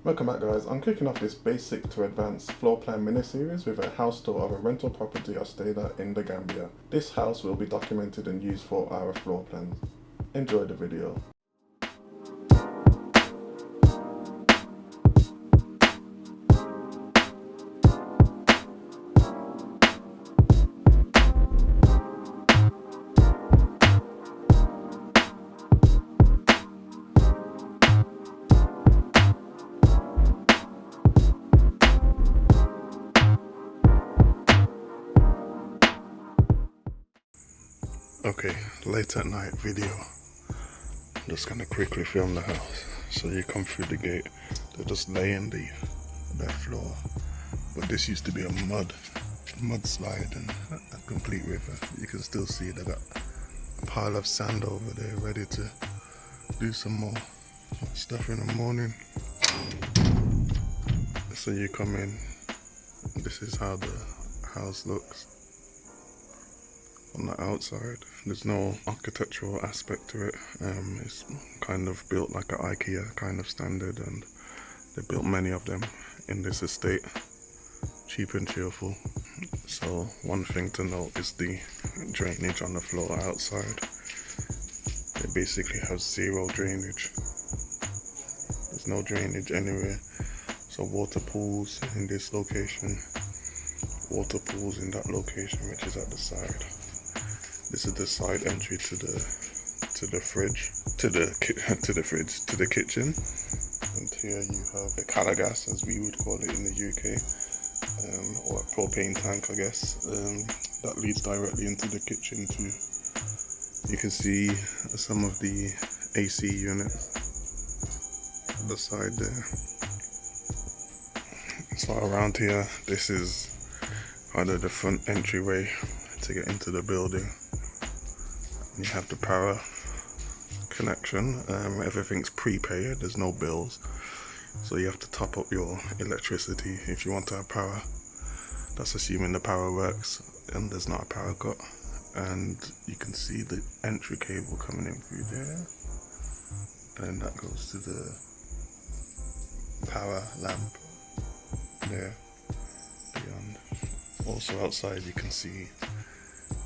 Welcome back guys, I'm kicking off this basic to advanced floor plan mini-series with a house tour of a rental property I stayed at in the Gambia. This house will be documented and used for our floor plans. Enjoy the video. Okay, late at night video. I'm just gonna quickly film the house. So you come through the gate, they're just laying their floor. But this used to be a mudslide and a complete river. You can still see they got a pile of sand over there ready to do some more stuff in the morning. So you come in, this is how the house looks on the outside. There's no architectural aspect to it. It's kind of built like an IKEA kind of standard, and they built many of them in this estate, cheap and cheerful. So one thing to note is the drainage on the floor outside. They basically have zero drainage. There's no drainage anywhere. So water pools in this location, water pools in that location, which is at the side. This is the side entry to the kitchen, and here you have a calagas, as we would call it in the UK, or a propane tank, I guess. That leads directly into the kitchen too. You can see some of the AC units on the side there. So around here, this is kind of the front entryway to get into the building. You have the power connection. Everything's prepaid, there's no bills, so you have to top up your electricity if you want to have power. That's assuming the power works and there's not a power cut. And you can see the entry cable coming in through there, and that goes to the power lamp there beyond. Also outside you can see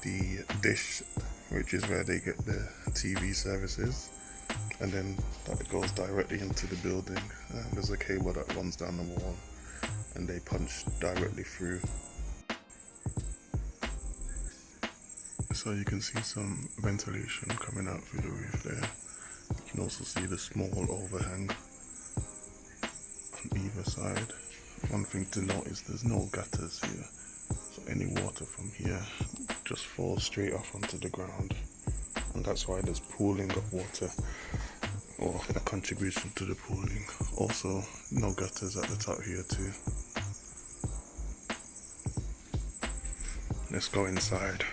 the dish, which is where they get the TV services, and then that goes directly into the building. There's a cable that runs down the wall and they punch directly through. So you can see some ventilation coming out through the roof there. You can also see the small overhang on either side. One thing to note is there's no gutters here, so any water from here just falls straight off onto the ground, and that's why there's pooling of water, or a contribution to the pooling. Also, no gutters at the top here too. Let's go inside.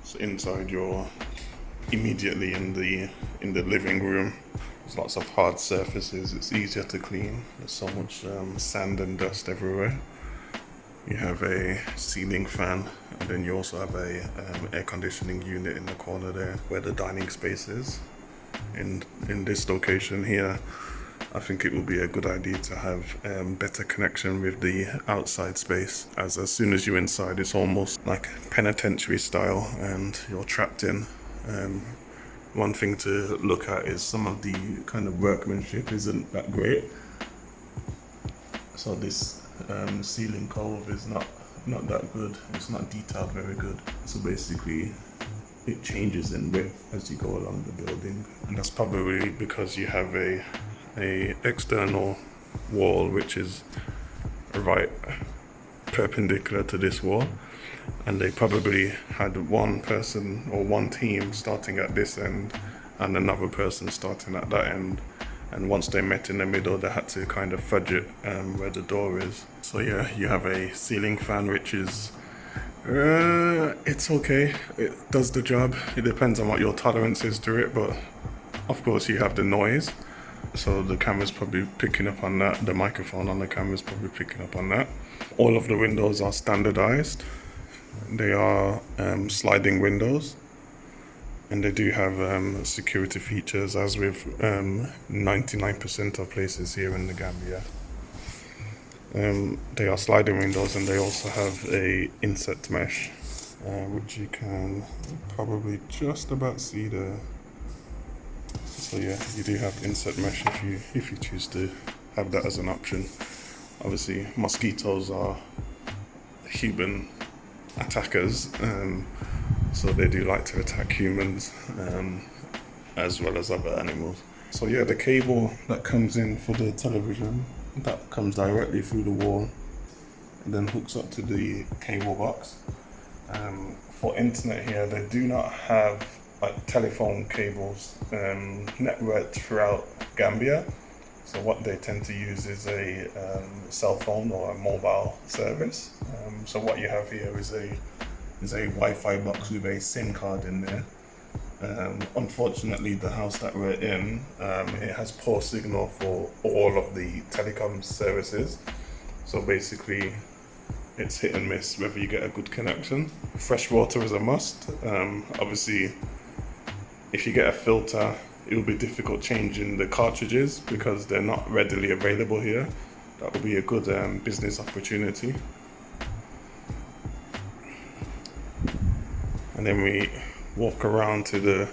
So inside, you're immediately in the living room. There's lots of hard surfaces, it's easier to clean. There's so much sand and dust everywhere. You have a ceiling fan, and then you also have a air conditioning unit in the corner there where the dining space is. In this location here, I think it would be a good idea to have better connection with the outside space, as soon as you're inside it's almost like penitentiary style and you're trapped in. One thing to look at is some of the kind of workmanship isn't that great. So this ceiling cove is not that good. It's not detailed very good. So basically it changes in width as you go along the building, and that's probably because you have a external wall which is right perpendicular to this wall, and they probably had one person or one team starting at this end and another person starting at that end, and once they met in the middle they had to kind of fudge it where the door is. So yeah, you have a ceiling fan which is it's okay, it does the job. It depends on what your tolerance is to it, but of course you have the noise, so the camera's probably picking up on that. The microphone on the camera's probably picking up on that. All of the windows are standardized. They are sliding windows, And they do have security features, as with 99% of places here in the Gambia. They are sliding windows, and they also have a inset mesh, which you can probably just about see there. So yeah, you do have inset mesh if you choose to have that as an option. Obviously, mosquitoes are human attackers, so they do like to attack humans, as well as other animals. So yeah, the cable that comes in for the television, that comes directly through the wall and then hooks up to the cable box. For internet here, they do not have like telephone cables networked throughout Gambia. So what they tend to use is a cell phone or a mobile service. So what you have here is a Wi-Fi box with a SIM card in there. Unfortunately, the house that we're in, it has poor signal for all of the telecom services. So basically, it's hit and miss whether you get a good connection. Fresh water is a must. Obviously, if you get a filter, it will be difficult changing the cartridges because they're not readily available here. That will be a good business opportunity. And then we walk around to the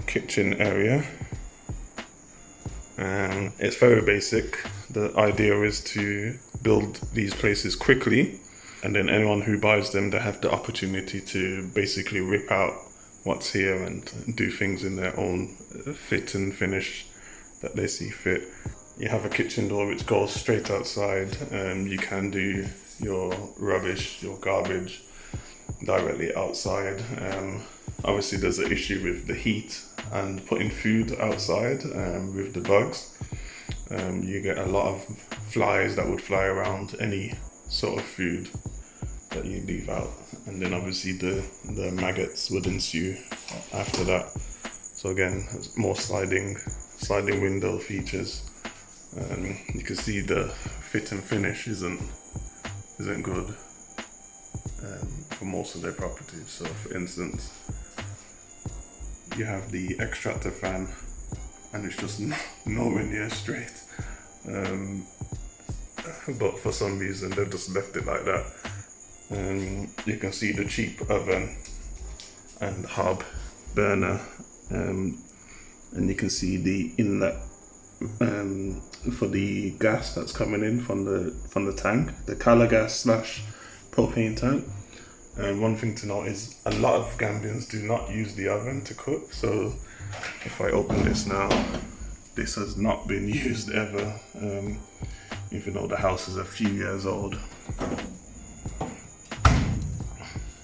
kitchen area. And it's very basic. The idea is to build these places quickly, and then anyone who buys them, they have the opportunity to basically rip out what's here and do things in their own fit and finish that they see fit. You have a kitchen door which goes straight outside, and you can do your rubbish, your garbage directly outside. Obviously there's an issue with the heat and putting food outside with the bugs. You get a lot of flies that would fly around any sort of food that you leave out, and then obviously the maggots would ensue after that. So again, more sliding window features. You can see the fit and finish isn't good for most of their properties. So for instance, you have the extractor fan and it's just nowhere near straight, but for some reason they've just left it like that. You can see the cheap oven and hob burner, and you can see the inlet for the gas that's coming in from the tank, the color gas / propane tank. And one thing to note is a lot of Gambians do not use the oven to cook. So if I open this now, this has not been used ever, even though the house is a few years old.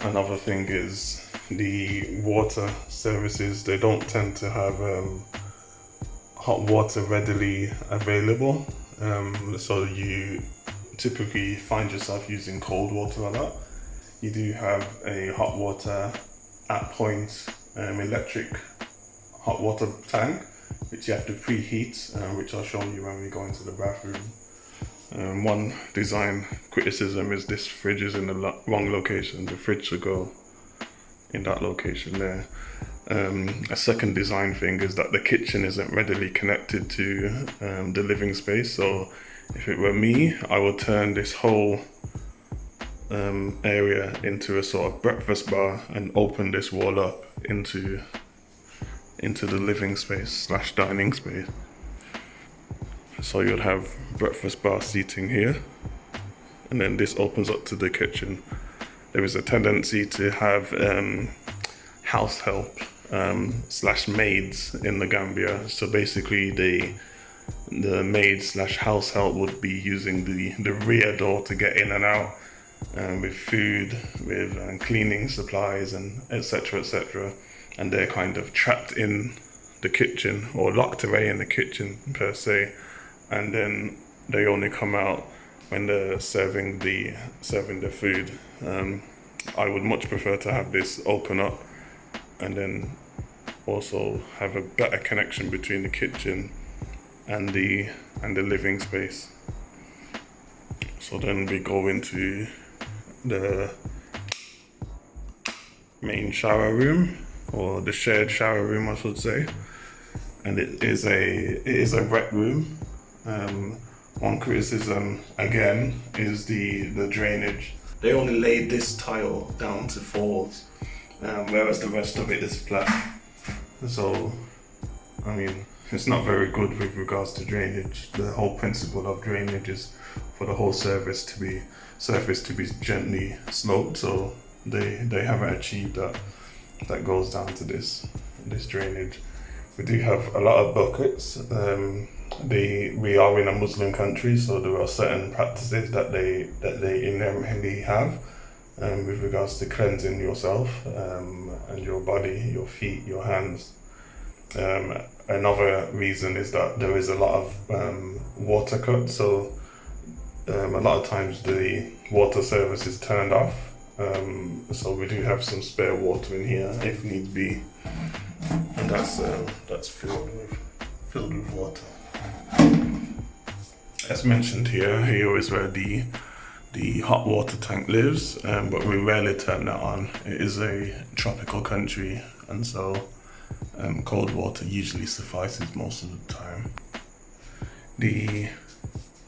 Another thing is the water services. They don't tend to have hot water readily available. So you typically find yourself using cold water a lot. You do have a hot water at point electric hot water tank, which you have to preheat, which I'll show you when we go into the bathroom. One design criticism is this fridge is in the wrong location. The fridge should go in that location there. A second design thing is that the kitchen isn't readily connected to the living space. So if it were me, I would turn this whole area into a sort of breakfast bar and open this wall up into the living space / dining space. So you'd have breakfast bar seating here, and then this opens up to the kitchen. There is a tendency to have house help / maids in the Gambia. So basically the maid / house help would be using the rear door to get in and out, with food, with cleaning supplies, and etc. And they're kind of trapped in the kitchen or locked away in the kitchen per se, and then they only come out when they're serving the food. I would much prefer to have this open up and then also have a better connection between the kitchen and the living space. So then we go into the main shower room, or the shared shower room, I should say. And it is a wet room. One criticism again is the drainage. They only laid this tile down to falls, whereas the rest of it is flat. So, I mean, it's not very good with regards to drainage. The whole principle of drainage is for the whole surface to be gently sloped. So they haven't achieved that. That goes down to this drainage. We do have a lot of buckets. We are in a Muslim country, so there are certain practices that they inherently have with regards to cleansing yourself and your body, your feet, your hands. Another reason is that there is a lot of water cut, so a lot of times the water service is turned off. So we do have some spare water in here if need be, and that's filled with water. As mentioned here is where the hot water tank lives, but we rarely turn that on. It is a tropical country, and so cold water usually suffices most of the time. The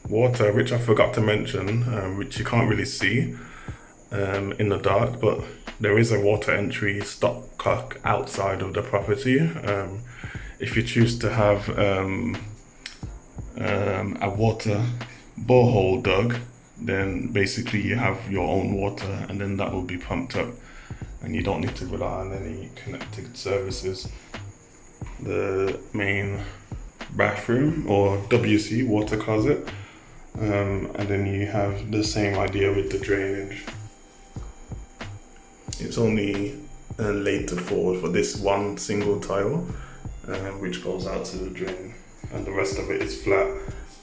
water, which I forgot to mention, which you can't really see in the dark, but there is a water entry stopcock outside of the property. If you choose to have a water borehole dug, then basically you have your own water, and then that will be pumped up, and you don't need to rely on any connected services. The main bathroom, or WC, water closet, and then you have the same idea with the drainage. It's only laid to fall for this one single tile, which goes out to the drain, and the rest of it is flat,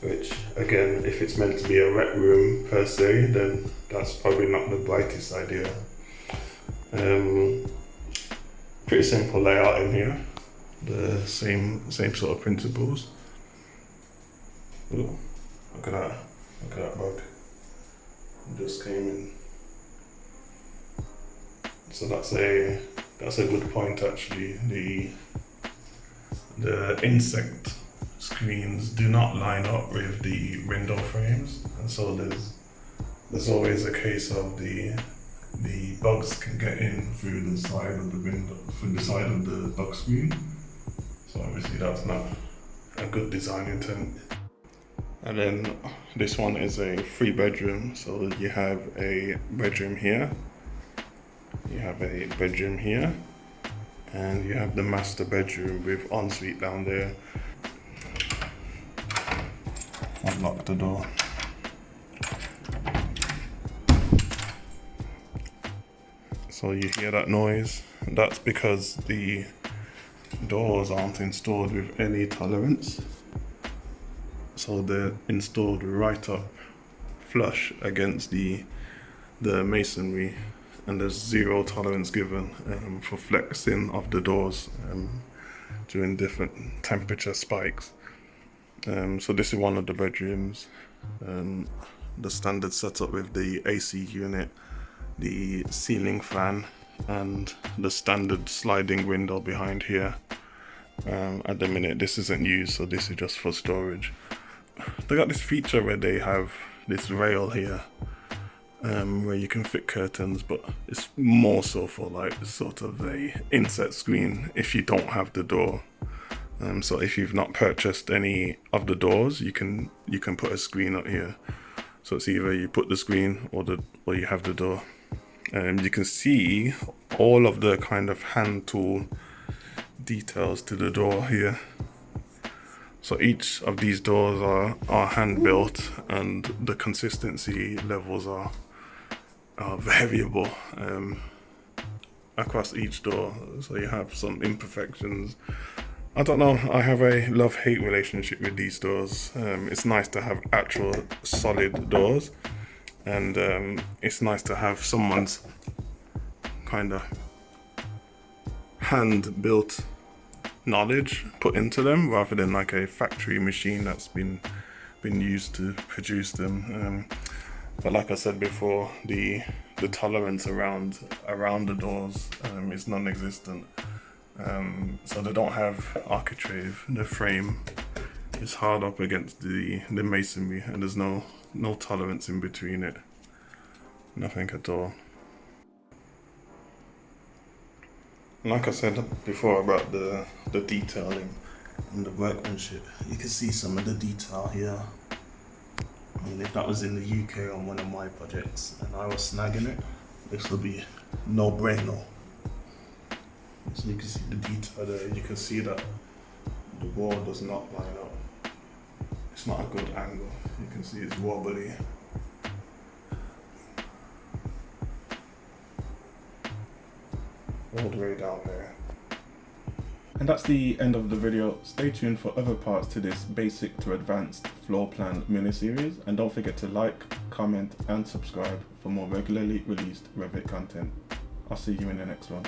which again, if it's meant to be a rec room per se, then that's probably not the brightest idea. Pretty simple layout in here, the same sort of principles. Ooh, look at that bug, it just came in. So that's a good point actually. The insect screens do not line up with the window frames, and so there's always a case of the bugs can get in through the side of the window, through the side of the bug screen. So obviously that's not a good design intent. And then this one is a 3-bedroom, so you have a bedroom here, you have a bedroom here, and you have the master bedroom with ensuite down there. Unlock the door. So you hear that noise? That's because the doors aren't installed with any tolerance. So they're installed right up flush against the masonry, and there's 0 tolerance given for flexing of the doors during different temperature spikes. So this is one of the bedrooms. The standard setup with the AC unit, the ceiling fan, and the standard sliding window behind here. At the minute this isn't used, so this is just for storage. They got this feature where they have this rail here where you can fit curtains, but it's more so for like sort of a inset screen if you don't have the door. So if you've not purchased any of the doors, you can put a screen up here. So it's either you put the screen or you have the door. You can see all of the kind of hand tool details to the door here. So each of these doors are hand built, and the consistency levels are variable across each door. So you have some imperfections. I don't know, I have a love-hate relationship with these doors. It's nice to have actual solid doors, and it's nice to have someone's kind of hand-built knowledge put into them rather than like a factory machine that's been used to produce them. But like I said before, the tolerance around the doors is non-existent. So they don't have architrave. The frame is hard up against the masonry, and there's no tolerance in between it. Nothing at all. Like I said before about the detailing and the workmanship, you can see some of the detail here. I mean, if that was in the UK on one of my projects and I was snagging it, this would be no brainer. So you can see the detail there. You can see that the wall does not line up. It's not a good angle. You can see it's wobbly. All the way down there. And that's the end of the video. Stay tuned for other parts to this basic to advanced floor plan mini-series, and don't forget to like, comment and subscribe for more regularly released Revit content. I'll see you in the next one.